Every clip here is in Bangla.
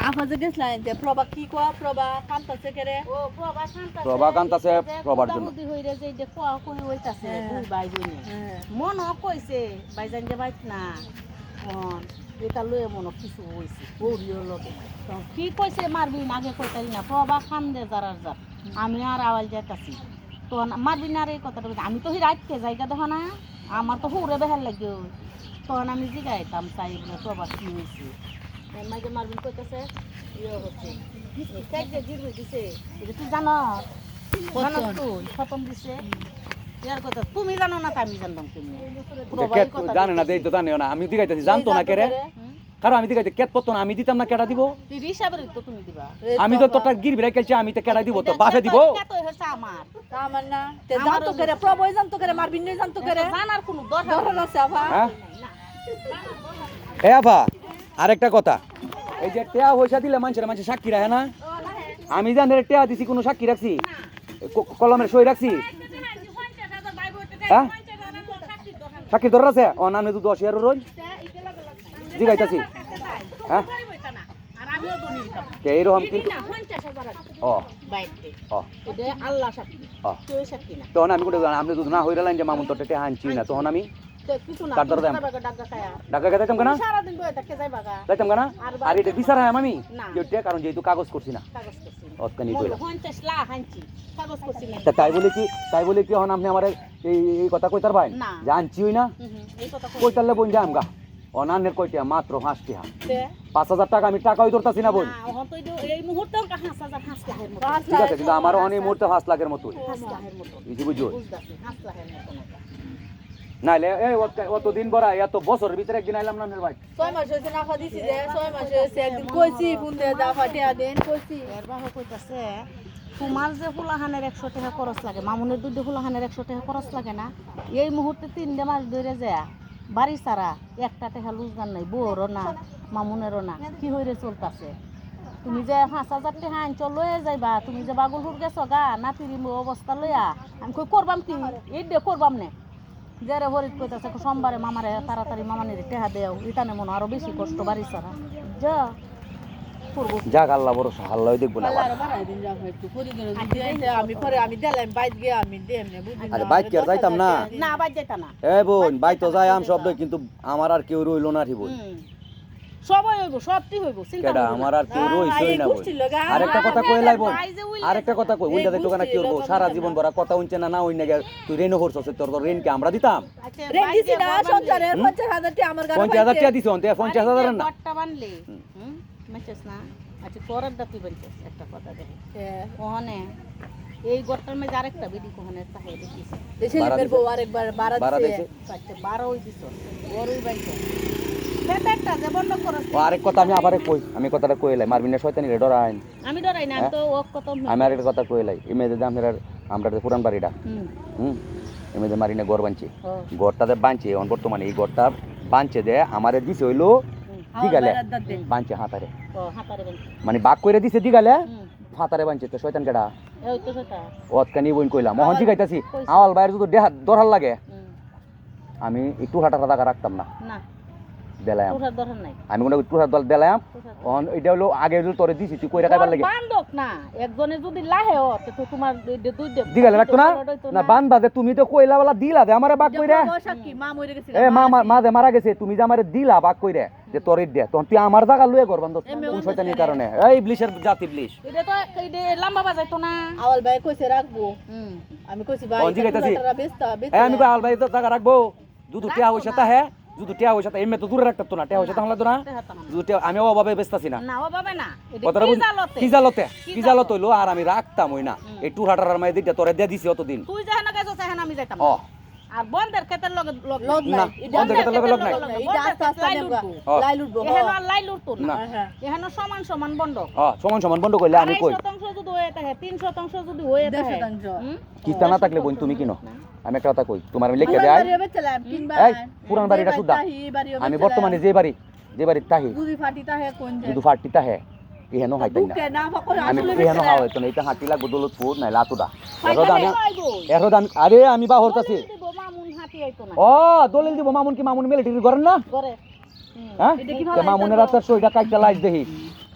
আফাজে গেছলেন যে প্রভা কি কোয়া প্রভা কান্তাছে কেরে ও প্রভা প্রভা কান্তাছে প্রভার জন্য মুদি হইরে যে যে কোয়া কই হইতাছে দুই ভাই বোন মন কইছে ভাইজান যে বাইত না এটা লয়ে মন কিছু হইছে বউরিও লগে তো কি কইছে মারবি না আগে কইতারি না প্রভা খান্দে যারার যা আমি আর আওয়াল যাইতাছি তো মারবি না রে কথাটা আমি তো হি রাতকে জায়গা দেখো না আমার তো হুরে বেহার লাগিও তখন আমি জিগাইতাম তাই প্রভা কি হইছে মাঝে মারবিন কইতাছে ইয়ে হচ্ছে কেক যে জিরবি দিছে এটা তুই জানো জানো তুই খতম দিছে ইয়ার কথা তুমি জানো না তা আমি জানতাম তুমি জানে না দেই তো জানে না আমি দিগাইতেছি জানতো না কেরে কারণ আমি দিগাইতে কেট পড়তো না আমি দিতাম না কেডা দিব তুই হিসাবের তো তুমি দিবা আমি তো তোরটা গিরবি রাখছি আমি তো কেডা দিব তো বাসে দিব কত হচ্ছে আমার আমার না তে জানতো করে প্রভা জানতো করে মারবিন নে জানতো করে জানার কোনো দরকার দরকার আছে আফা হ্যাঁ এ আফা আরেকটা কথা এই যে টেয়া পয়সা দিলে মানুষের সাক্ষী রাখে না আমি জানি টেয়া দিছি কোনো সাক্ষী রাখছি কলমের সই রাখছি হ্যাঁ সাক্ষী ধরে আছে ও নামে তো 10,000 রোজ জিগাইতাছি হ্যাঁ এইরকম কিন্তু ও ও আল্লাহ সাক্ষী ও তুই সাক্ষী না তখন আমি কোথায় আপনি যদি না হইরালেন যে মামুন তোর টেয়া আনছি না তখন আমি কিছু না কার দর দাম ঢাকা গেতে যাইতাম কেন সারাদিন বয়ে থাকে যাইবা গা যাইতাম কেন আর এটা বিচার হয় আমি না। যেটা কারণ যেহেতু কাগজ করছি না কাগজ করছি অতকানি কইলা পঞ্চাশ লাখ আনছি কাগজ করছি না তাই বলে কি হন আপনি আমার এই কথা কইতার ভাই না। যে আনছি হই না এই কথা কইতারলে বোন যাম গা অনান্যের কইটা মাত্র 5 টাকা 5,000 টাকা আমি টাকাই ধরতাছি না বোন এই মুহূর্তে 5,000 লাখের মতো ঠিক আছে কিন্তু আমার অনেক মুহূর্তে 5 লাখের মতো 5 লাখের মতো বুঝি বুঝো বুঝতাছি 5 লাখের মতো নাইলে এই অত দিন বড়া এত বছরের ভিতরে একদিন আইলাম না ভাই 6 মাস হইছে না আফা দিছি যে 6 মাস হইছে একদিন কইছি ফোন দিয়ে যা ফাটিয়া দেন কইছি এর বাবা কইতাছে তোমার যে ফুলাহানের 100 টাকা খরচ লাগে মামুনের দুধে ফুলাহানের 100 টাকা খরচ লাগে না এই মুহূর্তে 3 মাস ধরে যায় বাড়ি সারা একটা টাকা লুজগান নাই বউরও না মামুনেরও না কি হইরে চলতেছে তুমি যে 5,000 টাকা আনছ লয়ে যাইবা তুমি যে বাগুলপুর গেছো গা নাতির অবস্থা লইয়া আমি কই করবাম কি এই দে করবাম নে যারে হরিত কইতাছে সোমবারে মামারে তাড়াতাড়ি মামানের টাকা দেও ইতানে মনে আরো বেশি কষ্ট বাড়ি সারা যা করব যাক আল্লাহ ভরসা আল্লাহ দেখবো না আল্লাহ বাড়াই দিন যা একটু করি দিন আমি পরে আমি দিলাম বাইত গিয়ে আমি দেম না বুঝি আরে বাইক কি আর যাইতাম না না বাজ যাইতা না এ বোন বাই তো যাই আম শব্দ কিন্তু আমার আর কেউ রইলো না ঠিক বোন সবাই হইব সবটি হইব চিন্তা কেডা আমার আর কেউ রইছই না বোন আরেকটা কথা কই লাই বোন আরেকটা কথা কই ওইটা দেখতো কেন কি করব সারা জীবন ভরা কথা হইছে না না হইনা তুই রেনো করছস তোর রেন কি আমরা দিতাম রেন দিছি না সংসারের 50,000 টাকা আমার গাড়ি 50,000 টাকা দিছ অন্তে 50,000 না বট্টা বানলে মেসেস না আচ্ছা পরের দাতি বলছিস একটা কথা দেখি ওখানে এই গট্টার মধ্যে আরেকটা বিডি কোহনের তাহে দেখিস দেশে লিপের বউ আরেকবার 12 দিছে আচ্ছা 12 হই দিছ বড়ই বাইছে সেটা যে বন্ধ করছ আরেক কথা আমি আবারে কই আমি কথাটা কইলাই মারবিন না শয়তানি রে ডরাইন আমি ডরাই না আমি তো ও কত আমি আরেকটা কথা কইলাই ইমেজে যে আমরা যে পুরান বাড়িটা ইমেজে মারিনে ঘর বানছি ঘরটাতে বানছি এখন বর্তমানে এই ঘরটা বানছে যে আমারে দিছে হইলো দিগালে বানছে হাতারে ও হাতারে বানছে মানে বাক কইরা দিছে দিগালে হাতারে বানছে তো শয়তান কেডা এই তো সেটা ওতকানি বইন কইলাম মোহন জিগাইতাছি আওয়াল বাইরে যদি দরহাল লাগে আমি একটু হাটা টাকা রাখতাম না না দেলাম তোর দরকার নাই আমি কোন টুহার দল দেলাম অন এটা হলো আগে হলো তোরে দিছি তুই কইরা খাইবার লাগে বান্দক না একজনে যদি লাহে তো তোমার দুই দে দিগালে রাখতো না না বান্দা দে তুমি তো কইলা বলা দিলা দে আমারে বাক কইরা কি মা মরে গেছে এ মা দে মারা গেছে তুমি যে আমারে দিলা বাক কইরা যে তোরে দে তখন তুই আমার জায়গা লয়ে গর বান্দক কোন শয়তানির কারণে এই ইবলিশের জাতি ইবলিশ এটা তো এইডে লম্বা বাজাইতো না আওয়াল ভাই কইছে রাখবো আমি কইছি ভাই কোন জিগাইতাছি বেস্তা এ আমি কই আল ভাই তো টাকা রাখবো দুধ টিয়া হইছে তা হে যদি টিয়া হইছে তা এমে তো দূরে রাখতো না টিয়া হইছে তাহলে তো না যদি আমি অভাবে বেচতাছি না না অভাবে না কথাটা কি জালতে হইলো আর আমি রাখতাম হই না এই টুর হাটার মাই দিটা তোরে দিয়ে দিছি অতদিন তুই যখন গেছস তখন আমি যাইতাম ও আর বন্ধের ক্ষেতের লগে লগ না নাই বন্ধের ক্ষেতের লগে লগ নাই এটা আস্তে আস্তে নেবগা লাইল উঠবো এখানে আর লাইল উঠতো না এখানে সমান সমান বন্ধ সমান সমান বন্ধ কইলে আমি কই 2% যদি হয়ে থাকে 3% যদি হয়ে থাকে 100% কিস্তা না থাকলে বোন তুমি কিনো আমি একটা কথা কই তোমার আমি লিখে দেই এই পুরান বাড়িটা সুদা আমি বর্তমানে যে বাড়ি তাহি দুধি ফাটিতা হে কোন যে দুধু ফাটিতা হে ইহেনো হাইতাই না আমি ইহেনো হাওয়া হইতো না এটা হাঁটি লাগবো দৌলতপুর নাই লাতুদা এরদ আমি আরে আমি বা হরতাছি মামুন হাঁটি আইতো না ও দলিল দিব মামুন কি মামুন মিলিটারি করেন না করে হ্যাঁ মামুনের রাতের সইটা কাইটা লাইজ দেখি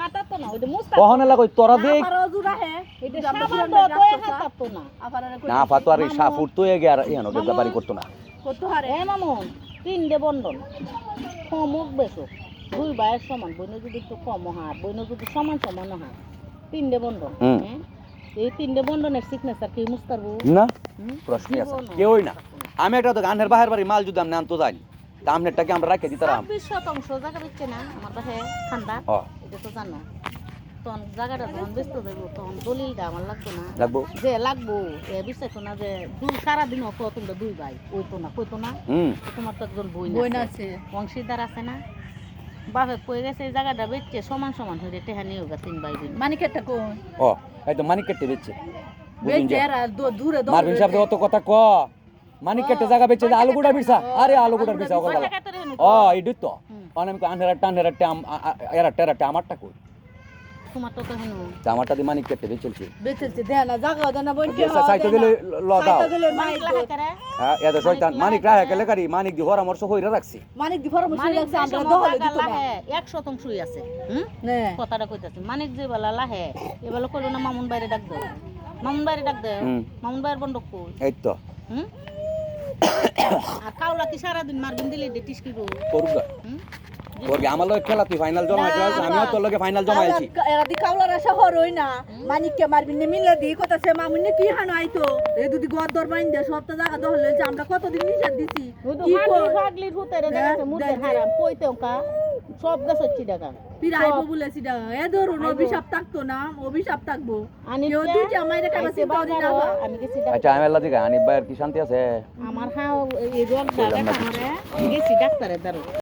কাটা না ওই যে মুস্তাক কহনে লাগো তোরা দেখ আপারা জুরা হে এটা সাবান তো দয়ে হাত তো না আপারা না ফাতো আর সাফুর তো এগে আর ইহানো গেদা বাড়ি করতো না কত হারে এ মামুন তিনটে বন্ধন কমক বেশো দুই ভাইয়ের সমান বইনে যদি একটু কম হয় বইনে যদি সমান সমান হয় তিনটে বন্ধন হুম। হ্যাঁ এই তিনটে বন্ধনের সিগনেচার কি মুস্তারবো না প্রশ্নই আছে কেউই না আমি একটা তো গানের বাহির বাড়ি মাল যদি আমি আনতো যাই তা আমনেরটাকে আমরা রাখে দিতাম 26% জায়গা দিচ্ছে না আমার কাছে ঠান্ডা ও এটা তো জানো তখন জায়গাটা যখন ব্যস্ত দেবো তখন দলিলটা আমার লাগতো না লাগবো যে লাগবো এ বিশ্বাস না যে দুই সারাদিন অত তোমরা দুই ভাই ওই তো না কইতো না তোমার তো একজন বই বই না না আছে অংশীদার আছে না বাপে কই গেছে এই জায়গাটা বেচছে সমান সমান হয়ে টেহা নিয়ে গা তিন ভাই বোন মানে কেটে কোন ও এই তো মানিক কেটে বেচছে বেচে আর দূরে মারবিন সাহেব অত কথা ক মানিক কেটে জায়গা বেচছে যে আলুগুড়া বিরসা আরে আলুগুড়ার বিরসা ওগা ও ইডি তো অনেক আনহেরা টানহেরা টাম এরা টেরা টামারটা কই তোমার তো হেনু টামারটা দি মানিক কেটে বেচলছে বেচেছে দেয় না জায়গা দেয় না বই কি সাইতে গেলে লগাও গেলে মাইক লাগা করে হ্যাঁ এত শয়তান মানিক রাহে গেলে কারি মানিক দি পরামর্শ কইরা রাখছি মানিক দি পরামর্শ মানিক লাগছে আমরা আমরা দহলে দহলে দিত না 100% আছে হুম নে কথাটা কইতাছি মানিক যে বেলা লাহে এবেলা কইলো না মামুন বাইরে ডাক দাও মামুন বাইরে ডাক দাও মামুন বাইরে বন্ধক কই এই তো হুম আর কাউলা কি সারাদিন মারবিন দিলে ডেটিস কি গো করুগা হুম করবি আমার লগে খেলা তুই ফাইনাল জমাইছ আমিও তোর লগে ফাইনাল জমাইছি এরা দি কাউলার আশা হরই না মানিককে মারবি নে মিলে দি কথা সে মামুনি কি হানো আইতো এই দুদি গদ দর বাইন দে সব তো জায়গা দহলে যে আমরা কতদিন নিষেধ দিছি শুধু কি কর ফাগলি হুতেরে দেখাছে মুদের হারাম কইতেও কা সব গাছ হচ্ছে টাকা পিরাইবো বলেছি দা এ ধরুন অভিশাপ থাকতো না অভিশাপ থাকবো আনি কেউ দুইটা মাইরে কাছে চিন্তা করি না আমি গেছি আচ্ছা আমি আল্লাহ দিকে আনিব ভাইয়ের কি শান্তি আছে আমার হাও এই রোগটা দেখা আমারে গেছি ডাক্তারের দ্বারা